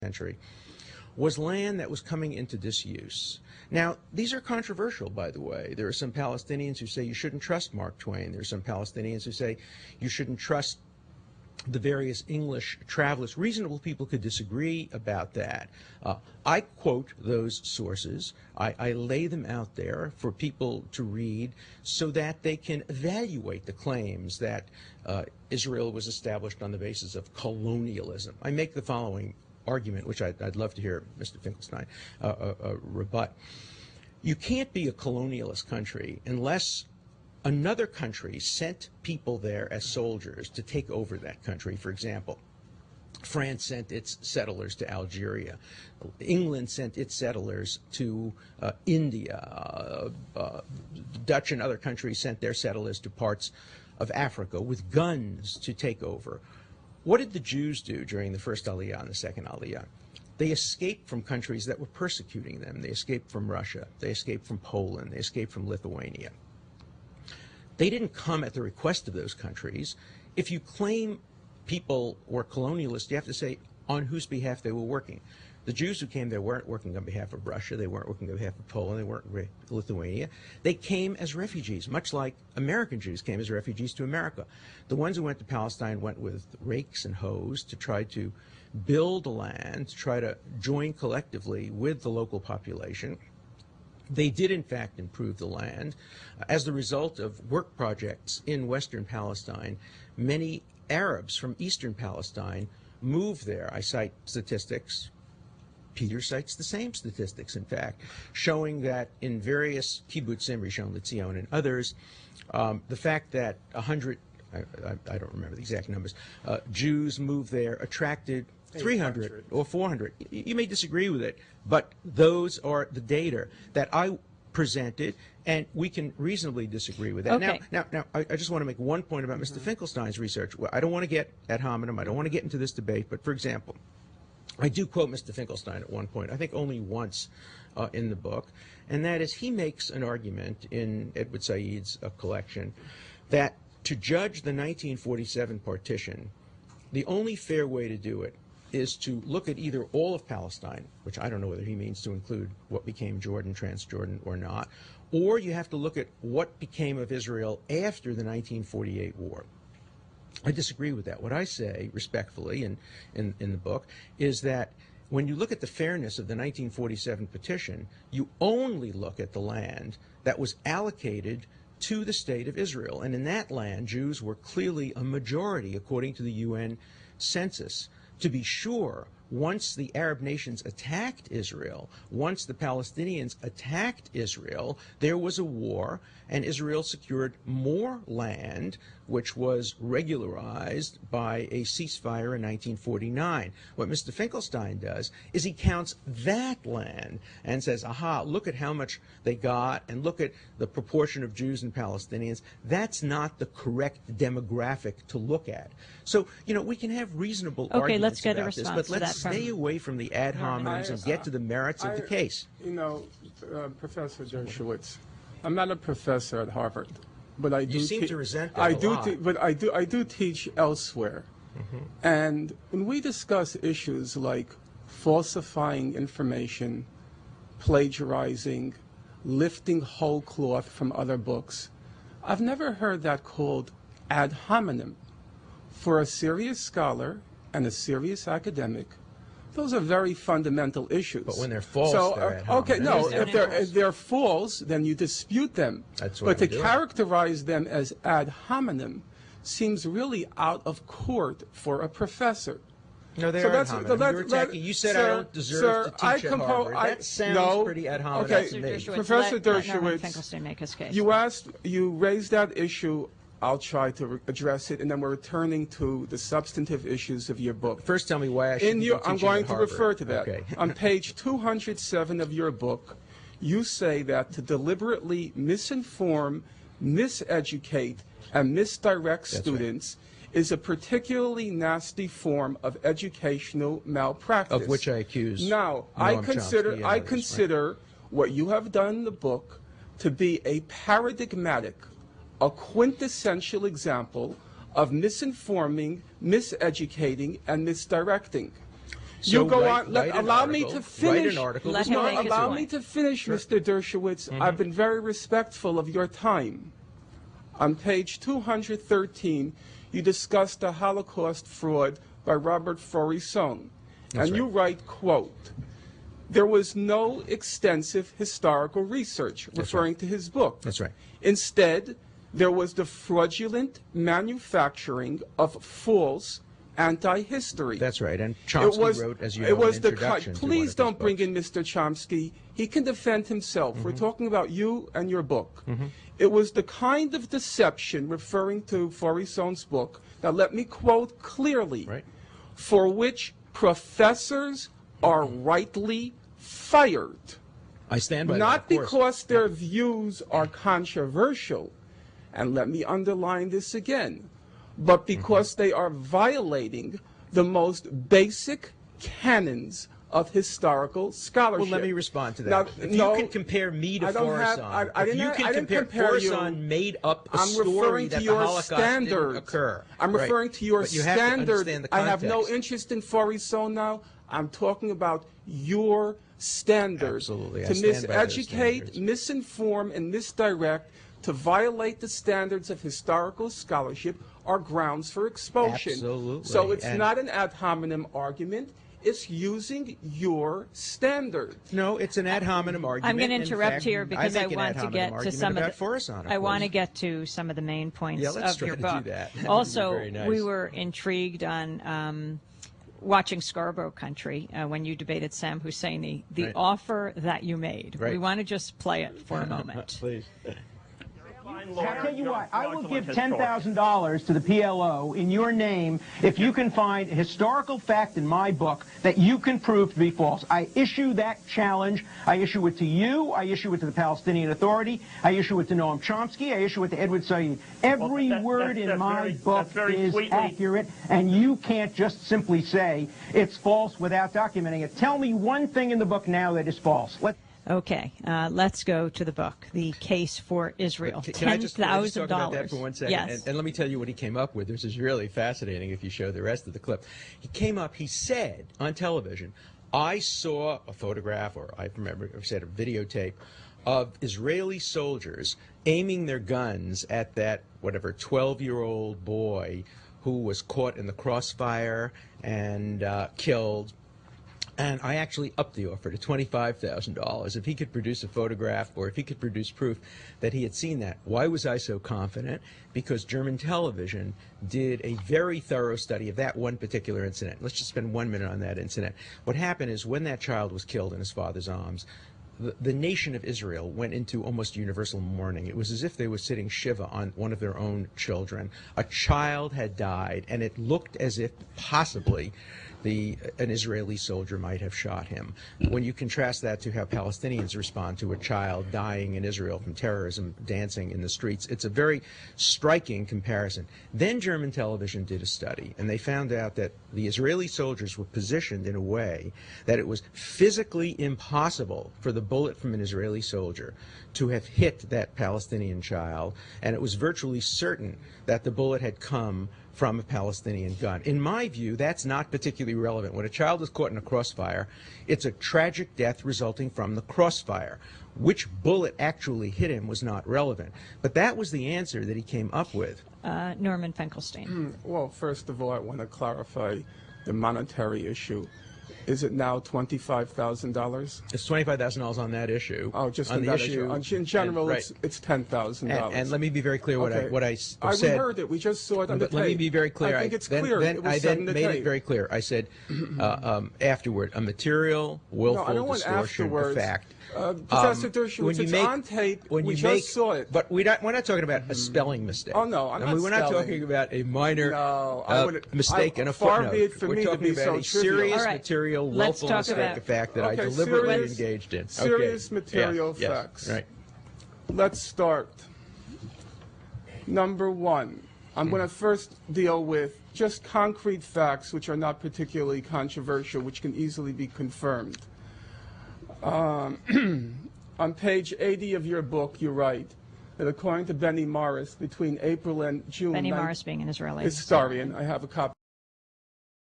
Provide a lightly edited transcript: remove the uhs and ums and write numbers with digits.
century, was land that was coming into disuse. Now, these are controversial, by the way. There are some Palestinians who say you shouldn't trust Mark Twain. There are some Palestinians who say you shouldn't trust the various English travelers. Reasonable people could disagree about that. I quote those sources. I lay them out there for people to read so that they can evaluate the claims that Israel was established on the basis of colonialism. I make the following argument, which I'd love to hear Mr. Finkelstein rebut. You can't be a colonialist country unless another country sent people there as soldiers to take over that country. For example, France sent its settlers to Algeria. England sent its settlers to India. Dutch and other countries sent their settlers to parts of Africa with guns to take over. What did the Jews do during the first Aliyah and the second Aliyah? They escaped from countries that were persecuting them. They escaped from Russia. They escaped from Poland. They escaped from Lithuania. They didn't come at the request of those countries. If you claim people were colonialists, you have to say on whose behalf they were working. The Jews who came there weren't working on behalf of Russia. They weren't working on behalf of Poland. They weren't Lithuania. They came as refugees, much like American Jews came as refugees to America. The ones who went to Palestine went with rakes and hoes to try to build the land, to try to join collectively with the local population. They did, in fact, improve the land. As the result of work projects in Western Palestine, many Arabs from Eastern Palestine moved there. I cite statistics. Peter cites the same statistics, in fact, showing that in various kibbutzim, Rishon LeZion, and others, the fact that 100, I don't remember the exact numbers, Jews moved there attracted 300 or 400. You may disagree with it, but those are the data that I presented, and we can reasonably disagree with that. Okay. Now, I just want to make one point about Mr. Finkelstein's research. I don't want to get ad hominem. I don't want to get into this debate, but for example, I do quote Mr. Finkelstein at one point, I think only once in the book, and that is he makes an argument in Edward Said's collection that to judge the 1947 partition, the only fair way to do it is to look at either all of Palestine, which I don't know whether he means to include what became Jordan, Transjordan, or not, or you have to look at what became of Israel after the 1948 war. I disagree with that. What I say, respectfully, in the book, is that when you look at the fairness of the 1947 petition, you only look at the land that was allocated to the state of Israel. And in that land, Jews were clearly a majority, according to the UN census. To be sure, once the Arab nations attacked Israel, once the Palestinians attacked Israel, there was a war, and Israel secured more land, which was regularized by a ceasefire in 1949. What Mr. Finkelstein does is he counts that land and says, aha, look at how much they got, and look at the proportion of Jews and Palestinians. That's not the correct demographic to look at. So, you know, we can have reasonable arguments let's get a about this, response but to let's that stay away from the ad hominems and get to the merits of the case. You know, Professor Dershowitz, I'm not a professor at Harvard, but I do. You seem to resent that a lot. But I do teach elsewhere, and when we discuss issues like falsifying information, plagiarizing, lifting whole cloth from other books, I've never heard that called ad hominem. For a serious scholar and a serious academic, those are very fundamental issues. But when they're false, they're ad okay, hominem. no, if they're false, then you dispute them. That's what But to I'm doing. characterize them as ad hominem seems really out of court for a professor. No, they're ad hominem. You said I don't deserve to teach at Harvard. That sounds pretty ad hominem to me. Professor Dershowitz, Finkelstein make his case. you raised that issue. I'll try to address it, and then we're returning to the substantive issues of your book. First, tell me why I should be teaching I'm going at to Harvard. refer to that. Okay. On page 207 of your book, you say that to deliberately misinform, miseducate, and misdirect students is a particularly nasty form of educational malpractice. Of which I accuse Now, Noam I consider Chomsky what you have done in the book to be a paradigmatic, a quintessential example of misinforming, miseducating, and misdirecting. So you go write, on. write an Allow article, me to Write finish. an article. Let him make his Allow point. me to finish, Mr. Dershowitz. I've been very respectful of your time. On page 213, you discuss the Holocaust fraud by Robert Faurisson. And you write, quote, there was no extensive historical research, referring to his book. That's right. Instead, there was the fraudulent manufacturing of false anti-history. That's right. And Chomsky wrote, as you know, an introduction to one Please of don't his bring books. in Mr. Chomsky. He can defend himself. We're talking about you and your book. It was the kind of deception, referring to Faurisson's book, now let me quote clearly, for which professors are rightly fired. I stand by that, Not of course. because their views are controversial, and let me underline this again, but because they are violating the most basic canons of historical scholarship. Well, let me respond to that. Now, If no, you can compare me to I don't have- Faurisson, I if didn't you have- can I didn't compare compare you. Faurisson made up a I'm story referring that to the your Holocaust standard. didn't occur. I'm Right. referring to your But you have to standard. understand the I have no context. interest in Faurisson now. I'm talking about your standard. Absolutely. I To stand by those miseducate, standards. misinform, and misdirect, to violate the standards of historical scholarship are grounds for expulsion. Absolutely. So it's And- not an ad hominem argument. It's using your standard. No, it's an ad hominem argument. I'm going to In interrupt fact, here because I make an want ad to hominem get to argument some of about the. Faurisson, of I want to course. get to some of the main points Yeah, let's of try your to book. do that. That would be Also, very nice. we were intrigued on watching Scarborough Country when you debated Sam Husseini, the Right. offer that you made. Right. We want to just play it for a moment. Please. I'll tell you what, I will give $10,000 to the PLO in your name if you can find a historical fact in my book that you can prove to be false. I issue that challenge. I issue it to you. I issue it to the Palestinian Authority. I issue it to Noam Chomsky. I issue it to Edward Said. Every word in my book is accurate, and you can't just simply say it's false without documenting it. Tell me one thing in the book now that is false. Okay, let's go to the book, The Case for Israel. Can I just talk about that $10,000. for 1 second? Yes. And let me tell you what he came up with. This is really fascinating if you show the rest of the clip. He came up, he said on television, I saw a photograph, or I remember, or said a videotape, of Israeli soldiers aiming their guns at that, whatever, 12-year-old boy who was caught in the crossfire and killed. And I actually upped the offer to $25,000 if he could produce a photograph or if he could produce proof that he had seen that. Why was I so confident? Because German television did a very thorough study of that one particular incident. Let's just spend 1 minute on that incident. What happened is when that child was killed in his father's arms, the nation of Israel went into almost universal mourning. It was as if they were sitting Shiva on one of their own children. A child had died, and it looked as if possibly an Israeli soldier might have shot him. When you contrast that to how Palestinians respond to a child dying in Israel from terrorism dancing in the streets, it's a very striking comparison. Then German television did a study, and they found out that the Israeli soldiers were positioned in a way that it was physically impossible for the bullet from an Israeli soldier to have hit that Palestinian child, and it was virtually certain that the bullet had come from a Palestinian gun. In my view, that's not particularly relevant. When a child is caught in a crossfire, it's a tragic death resulting from the crossfire. Which bullet actually hit him was not relevant. But that was the answer that he came up with. Norman Finkelstein. Well, first of all, I want to clarify the monetary issue. Is it now $25,000? It's $25,000 on that issue. Oh, just on on the that issue. In general, right. it's $10,000. And let me be very clear what I said. We heard it. We just saw it on the But tape. let me be very clear. I think it's clear. Then It was I said then in the made tape. it very clear. I said afterward, a material, willful No, I don't want distortion afterwards. of fact. Professor Dershowitz, it's on tape. We just saw it. But we're not talking about a spelling mistake. Oh, no, I'm not We're not spelling. talking about a minor mistake and a far footnote. be it for We're me to talking be about so a trivial. serious All right. material, Let's willful talk mistake about- of fact that I Okay, deliberately serious- engaged in. serious Okay. material Yes, facts. Right. Let's start. Number one, I'm going to first deal with just concrete facts which are not particularly controversial, which can easily be confirmed. On page 80 of your book, you write that according to Benny Morris, between April and June... Benny Morris being an Israeli historian, I have a copy